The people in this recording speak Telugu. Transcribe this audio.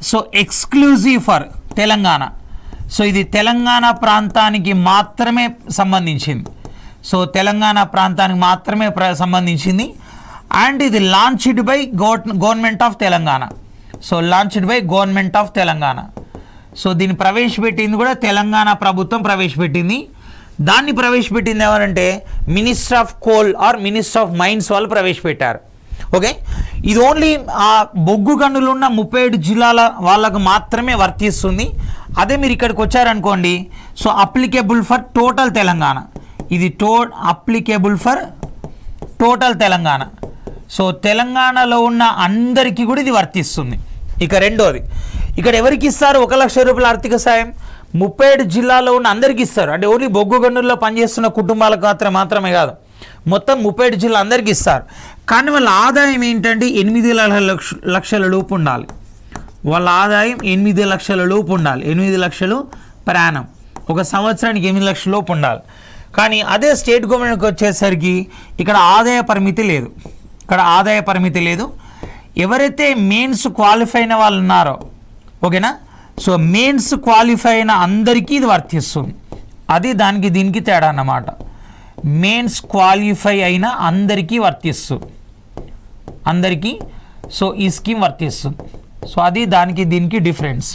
So exclusive for Telangana. So ఇది తెలంగాణ ప్రాంతానికి మాత్రమే సంబంధించింది. సో తెలంగాణ ప్రాంతానికి మాత్రమే సంబంధించింది. అండ్ ఇది launched by government of Telangana. So launched by government of Telangana. So దీన్ని ప్రవేశపెట్టింది కూడా తెలంగాణ ప్రభుత్వం ప్రవేశపెట్టింది. దాన్ని ప్రవేశపెట్టింది ఎవరంటే minister of coal or minister of mines వాళ్ళు ప్రవేశపెట్టారు. ఓకే, ఇది ఓన్లీ ఆ బొగ్గు గనులు ఉన్న 37 జిల్లాల వాళ్ళకు మాత్రమే వర్తిస్తుంది. అదే మీరు ఇక్కడికి వచ్చారనుకోండి, so applicable for total Telangana. ఇది applicable for total Telangana. So తెలంగాణలో ఉన్న అందరికీ కూడా ఇది వర్తిస్తుంది. ఇక రెండోది, ఇక్కడ ఎవరికి ఇస్తారు 1 లక్ష రూపాయల ఆర్థిక సాయం? 37 జిల్లాలో ఉన్న అందరికీ ఇస్తారు. అంటే ఓన్లీ బొగ్గు గనుల్లో పనిచేస్తున్న కుటుంబాలకు మాత్రమే కాదు, మొత్తం 37 జిల్లా అందరికీ ఇస్తారు. కానీ వాళ్ళ ఆదాయం ఏంటంటే 8 లక్షల లోపు ఉండాలి. వాళ్ళ ఆదాయం 8 లక్షల లోపు ఉండాలి. 8 లక్షలు పర్ యానం, ఒక సంవత్సరానికి 8 లక్షల లోపు ఉండాలి. కానీ అదే స్టేట్ గవర్నమెంట్కి వచ్చేసరికి ఇక్కడ ఆదాయ పరిమితి లేదు. ఇక్కడ ఆదాయ పరిమితి లేదు. ఎవరైతే మెయిన్స్ క్వాలిఫై అయిన వాళ్ళు ఉన్నారో, ఓకేనా, సో మెయిన్స్ క్వాలిఫై అయిన అందరికీ ఇది వర్తిస్తుంది. అది దానికి దీనికి తేడా అన్నమాట. మెయిన్స్ క్వాలిఫై అయిన అందరికీ వర్తిస్తుంది, అందరికీ. సో ఈ స్కీమ్ వర్తిస్తుంది. సో అది దానికి దీనికి డిఫరెన్స్.